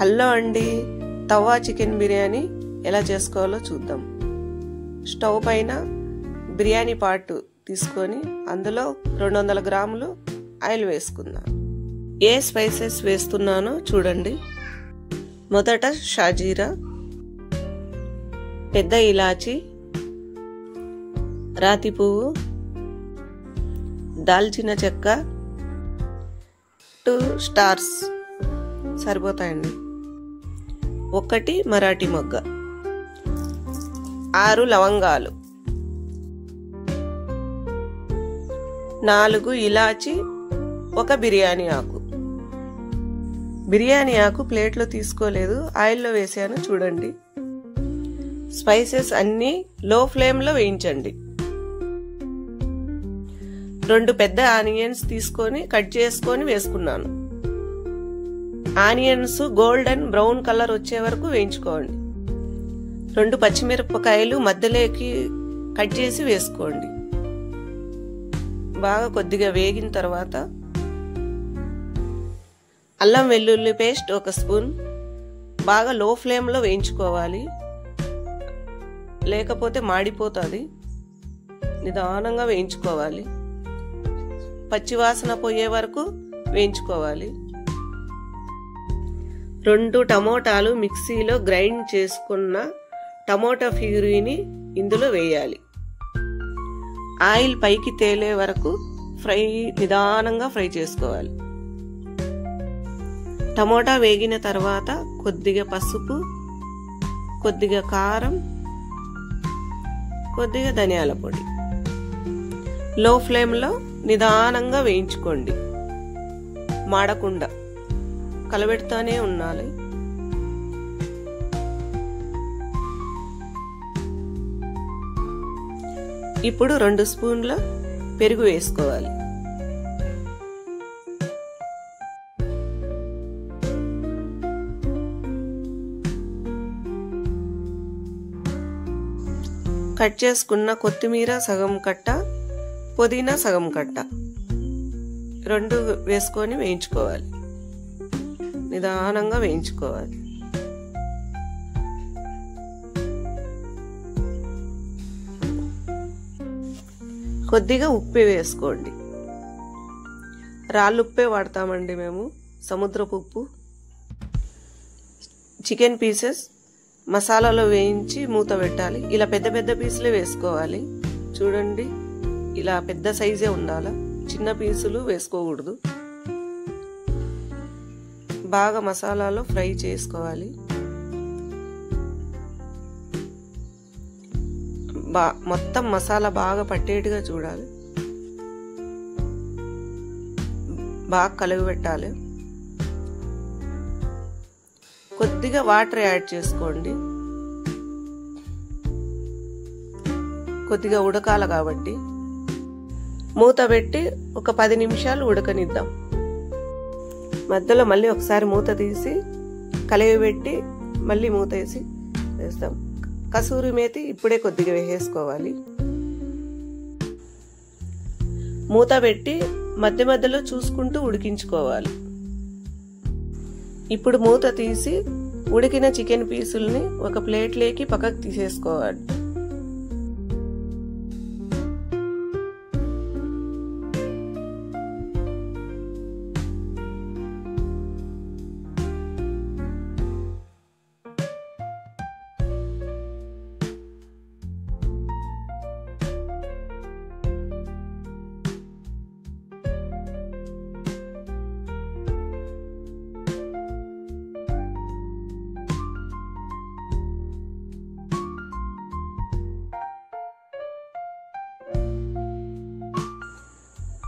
Hello అండి, తవా chicken biryani ఎలా చేసుకోవాలో చూద్దాం. స్టవ్ పైన బిర్యానీ పాట్ తీసుకొని అందులో 200 గ్రాములు ఆయిల్ వేసుకుందాం. ఏ స్పైసెస్ వేస్తున్నానో చూడండి. మొదట షాజీరా, పెద్ద ఇలాచి, రాతి పువ్వు, దాల్చిన చెక్క, 2 స్టార్స్ సరిపోతాయండి, 1 మరాఠీ మొగ్గ, 6 లవంగాలు, 4 ఇలాచి, 1 బిర్యానీ ఆకు. బిర్యానీ ఆకు ప్లేట్లో తీసుకోలేదు, ఆయిల్లో వేసాను చూడండి. స్పైసెస్ అన్నీ లో ఫ్లేమ్లో వేయించండి. 2 పెద్ద ఆనియన్స్ తీసుకొని కట్ చేసుకొని వేసుకున్నాను. ఆనియన్స్ గోల్డెన్ బ్రౌన్ కలర్ వచ్చే వరకు వేయించుకోండి. 2 పచ్చిమిరపకాయలు మధ్యలోకి కట్ చేసి వేసుకోండి. బాగా కొద్దిగా వేగిన తర్వాత అల్లం వెల్లుల్లి పేస్ట్ 1 స్పూన్ బాగా లో ఫ్లేమ్లో వేయించుకోవాలి, లేకపోతే మాడిపోతుంది. నిదానంగా వేయించుకోవాలి, పచ్చివాసన పోయే వరకు వేయించుకోవాలి. 2 టమోటాలు మిక్సీలో గ్రైండ్ చేసుకున్న టమోటా ప్యూరీని ఇందులో వేయాలి. ఆయిల్ పైకి తేలే వరకు నిదానంగా ఫ్రై చేసుకోవాలి. టమోటా వేగిన తర్వాత కొద్దిగా పసుపు, కొద్దిగా కారం, కొద్దిగా ధనియాల పొడి లో ఫ్లేమ్లో నిదానంగా వేయించుకోండి. మాడకుండా కలబెడుతూనే ఉండాలి. ఇప్పుడు 2 స్పూన్ల పెరుగు వేసుకోవాలి. కట్ చేసుకున్న కొత్తిమీర సగం కట్ట, పుదీనా సగం కట్ట 2 వేసుకొని వేయించుకోవాలి. నిదానంగా వేయించుకోవాలి. కొద్దిగా ఉప్పు వేసుకోండి. రాళ్ళుప్పే వాడతామండి మేము, సముద్రపు ఉప్పు. చికెన్ పీసెస్ మసాలాలో వేయించి మూత పెట్టాలి. ఇలా పెద్ద పెద్ద పీసులే వేసుకోవాలి. చూడండి, ఇలా పెద్ద సైజే ఉండాలి, చిన్న పీసులు వేసుకోకూడదు. బాగా మసాలాలో ఫ్రై చేసుకోవాలి. మొత్తం మసాలా బాగా పట్టేట్టుగా చూడాలి. బాగా కలుగబెట్టాలి. కొద్దిగా వాటర్ యాడ్ చేసుకోండి, కొద్దిగా ఉడకాలి కాబట్టి. మూత పెట్టి ఒక 10 నిమిషాలు ఉడకనిద్దాం. మధ్యలో మళ్ళీ ఒకసారి మూత తీసి కలిగిపెట్టి మళ్ళీ మూత వేసి వేస్తాం. కసూరి మేతి ఇప్పుడే కొద్దిగా వేసుకోవాలి. మూత పెట్టి మధ్య మధ్యలో చూసుకుంటూ ఉడికించుకోవాలి. ఇప్పుడు మూత తీసి ఉడికిన చికెన్ పీసుల్ని ఒక ప్లేట్లోకి పక్కకు తీసేసుకోవాలి.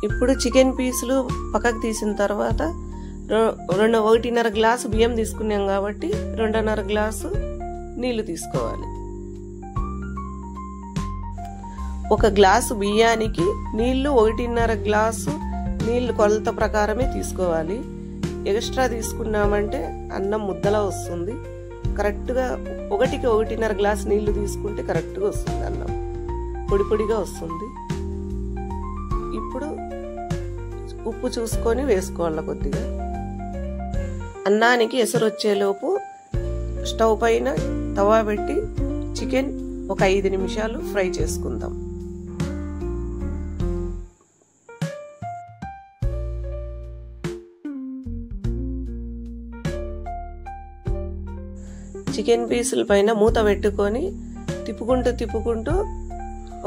ఇప్పుడు చికెన్ పీసులు పక్కకు తీసిన తర్వాత 1.5 గ్లాసు బియ్యం తీసుకున్నాం కాబట్టి 2.5 గ్లాసు నీళ్లు తీసుకోవాలి. 1 గ్లాసు బియ్యానికి నీళ్లు 1.5 గ్లాసు నీళ్లు కొలత ప్రకారమే తీసుకోవాలి. ఎక్స్ట్రా తీసుకున్నామంటే అన్నం ముద్దలా వస్తుంది. కరెక్ట్గా 1కి 1.5 గ్లాసు నీళ్లు తీసుకుంటే కరెక్ట్గా వస్తుంది, అన్నం పొడి పొడిగా వస్తుంది. ఇప్పుడు ఉప్పు చూసుకొని వేసుకోవాలి కొద్దిగా. అన్నానికి ఎసరు వచ్చేలోపు స్టవ్ పైన తవా పెట్టి చికెన్ ఒక 5 నిమిషాలు ఫ్రై చేసుకుందాం. చికెన్ పీసుల పైన మూత పెట్టుకొని తిప్పుకుంటూ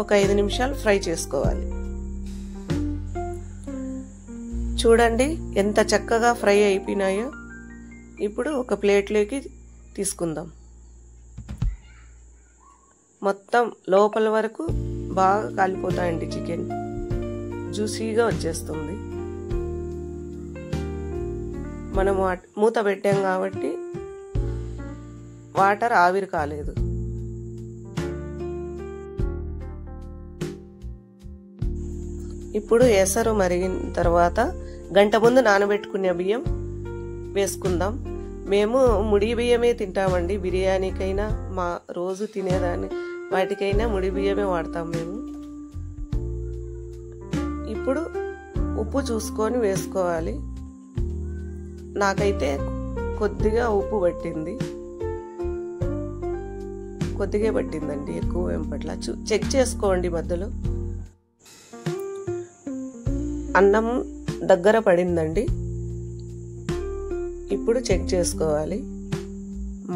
ఒక 5 నిమిషాలు ఫ్రై చేసుకోవాలి. చూడండి ఎంత చక్కగా ఫ్రై అయిపోయినాయో. ఇప్పుడు ఒక ప్లేట్లోకి తీసుకుందాం. మొత్తం లోపల వరకు బాగా కాలిపోతాయండి. చికెన్ జ్యూసీగా వచ్చేస్తుంది. మనము మూత పెట్టాం కాబట్టి వాటర్ ఆవిరి కాలేదు. ఇప్పుడు ఎసరు మరిగిన తర్వాత గంట ముందు నానబెట్టుకునే బియ్యం వేసుకుందాం. మేము ముడి బియ్యమే తింటామండి. బిర్యానీకైనా మా రోజు తినేదాన్ని వాటికైనా ముడి బియ్యమే వాడతాం మేము. ఇప్పుడు ఉప్పు చూసుకొని వేసుకోవాలి. నాకైతే కొద్దిగా ఉప్పు పట్టింది. కొద్దిగా పట్టిందండి, ఎక్కువ ఏం పట్ల. చెక్ చేసుకోండి మధ్యలో. అన్నం దగ్గర పడిందండి. ఇప్పుడు చెక్ చేసుకోవాలి,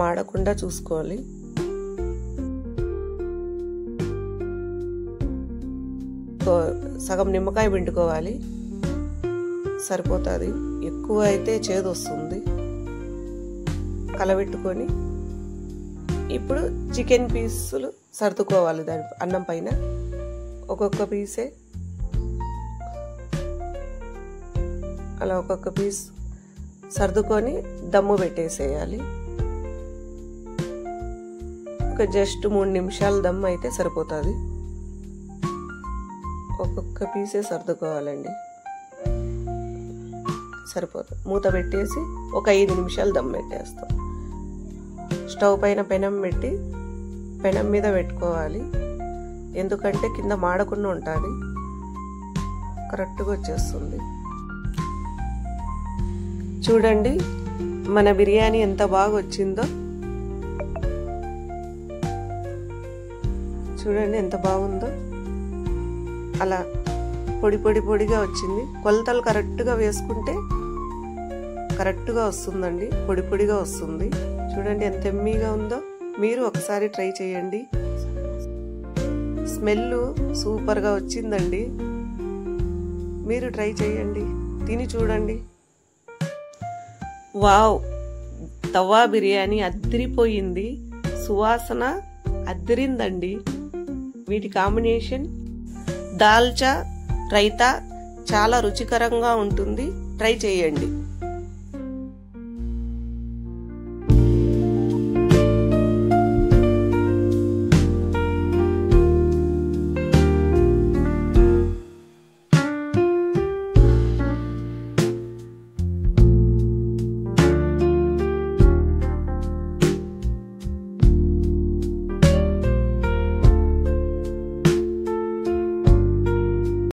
మాడకుండా చూసుకోవాలి. సగం నిమ్మకాయ పిండుకోవాలి, సరిపోతుంది. ఎక్కువ అయితే చేదు వస్తుంది. కలబెట్టుకొని ఇప్పుడు చికెన్ పీసులు సర్దుకోవాలి. దాని అన్నం పైన ఒక్కొక్క పీసే అలా ఒక్కొక్క పీస్ సర్దుకొని దమ్ము పెట్టేసేయాలి. ఒక జస్ట్ 3 నిమిషాలు దమ్ము అయితే సరిపోతుంది. ఒక్కొక్క పీసే సర్దుకోవాలండి, సరిపోతుంది. మూత పెట్టేసి ఒక 5 నిమిషాలు దమ్ము పెట్టేస్తాం. స్టవ్ పైన పెనం పెట్టి పెనం మీద పెట్టుకోవాలి. ఎందుకంటే కింద మాడకుండా ఉంటుంది. కరెక్ట్గా వచ్చేస్తుంది. చూడండి మన బిర్యానీ ఎంత బాగా వచ్చిందో. చూడండి ఎంత బాగుందో. అలా పొడిగా వచ్చింది. కొలతలు కరెక్ట్గా వేసుకుంటే కరెక్ట్గా వస్తుందండి. పొడిగా వస్తుంది. చూడండి ఎంత ఎమ్మీగా ఉందో. మీరు ఒకసారి ట్రై చేయండి. స్మెల్ సూపర్గా వచ్చిందండి. మీరు ట్రై చేయండి, తిని చూడండి. వావ్, తవా బిర్యానీ అదిరిపోయింది. సువాసన అదిరిందండి. వీటి కాంబినేషన్ దాల్చా రైతా చాలా రుచికరంగా ఉంటుంది. ట్రై చేయండి.